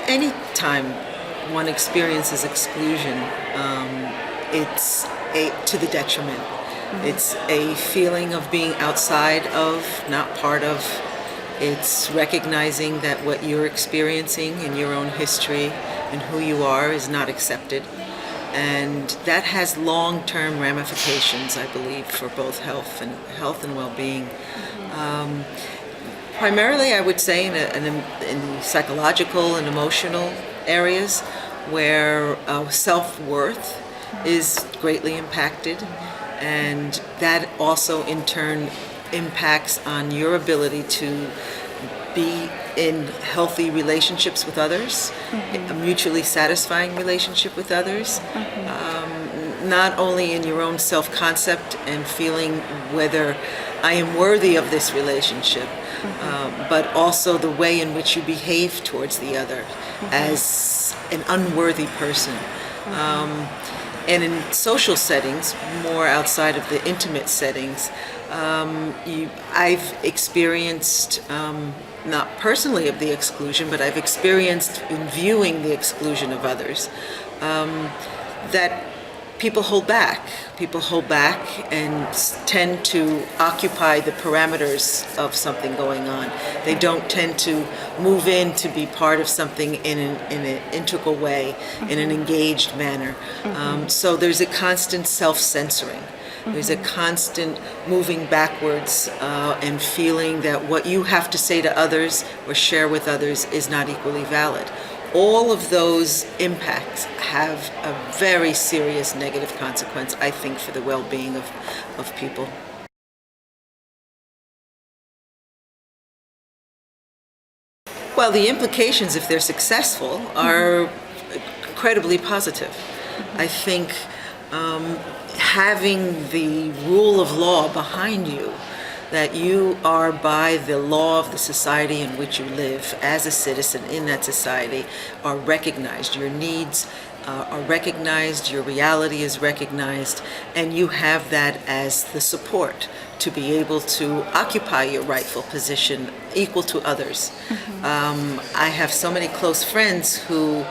Any time one experiences exclusion, it's to the detriment. It's a feeling of being outside of, not part of. It's recognizing that what you're experiencing in your own history and who you are is not accepted. And that has long-term ramifications, I believe, for both health and well-being. Primarily, I would say in psychological and emotional areas where self-worth is greatly impacted, and that also in turn impacts on your ability to be in healthy relationships with others, a mutually satisfying relationship with others, not only in your own self-concept and feeling whether I am worthy of this relationship, but also the way in which you behave towards the other as an unworthy person. And in social settings, more outside of the intimate settings, I've experienced, not personally of the exclusion, but I've experienced in viewing the exclusion of others, that people hold back. People hold back and tend to occupy the parameters of something going on. They don't tend to move in to be part of something in an integral way, in an engaged manner. So there's a constant self-censoring. There's a constant moving backwards and feeling that what you have to say to others or share with others is not equally valid. All of those impacts have a very serious negative consequence, I think, for the well-being of people. Well, the implications, if they're successful, are incredibly positive. I think having the rule of law behind you, that you are by the law of the society in which you live as a citizen in that society, are recognized. Your needs are recognized, your reality is recognized, and you have that as the support to be able to occupy your rightful position equal to others. I have so many close friends who,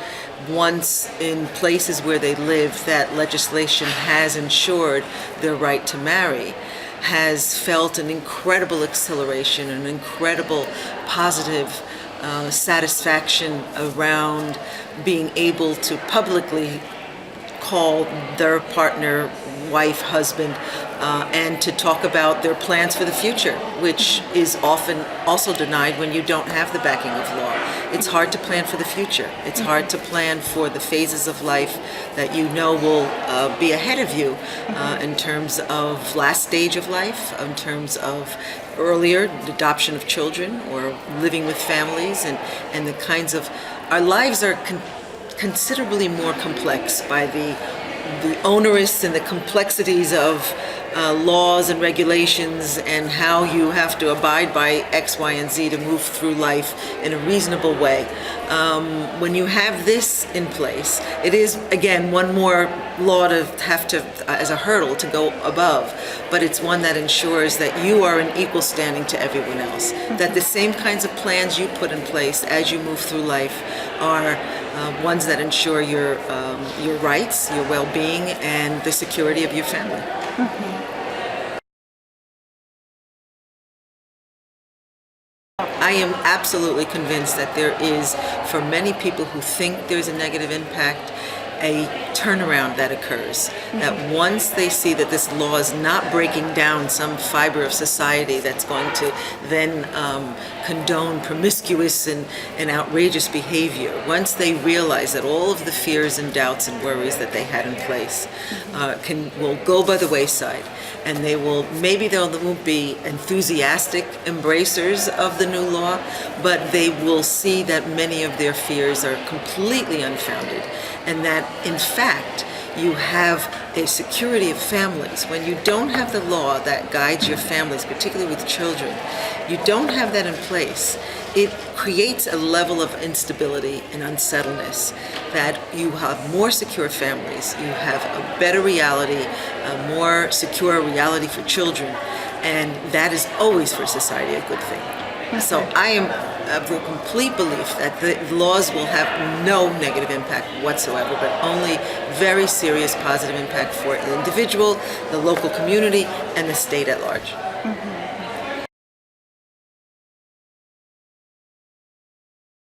once in places where they live that legislation has ensured their right to marry, has felt an incredible exhilaration, an incredible positive satisfaction around being able to publicly call their partner, wife, husband, and to talk about their plans for the future, which is often also denied when you don't have the backing of law. It's hard to plan for the future. It's hard to plan for the phases of life that you know will be ahead of you in terms of last stage of life, in terms of earlier adoption of children or living with families, and the kinds of, our lives are considerably more complex by the onerous and the complexities of laws and regulations and how you have to abide by X, Y, and Z to move through life in a reasonable way. When you have this in place, it is, again, one more law to have to, as a hurdle to go above, but it's one that ensures that you are in equal standing to everyone else, that the same kinds of plans you put in place as you move through life are ones that ensure your rights, your well-being, and the security of your family. I am absolutely convinced that there is, for many people who think there's a negative impact, a turnaround that occurs. That once they see that this law is not breaking down some fiber of society that's going to then condone promiscuous and outrageous behavior, once they realize that all of the fears and doubts and worries that they had in place will go by the wayside, and they won't be enthusiastic embracers of the new law, but they will see that many of their fears are completely unfounded, and that in fact you have a security of families. When you don't have the law that guides your families, particularly with children, you don't have that in place. It creates a level of instability and unsettledness, that you have more secure families, you have a better reality, a more secure reality for children, and that is always for society a good thing. So I am of the complete belief that the laws will have no negative impact whatsoever, but only very serious positive impact for the individual, the local community, and the state at large. Mm-hmm.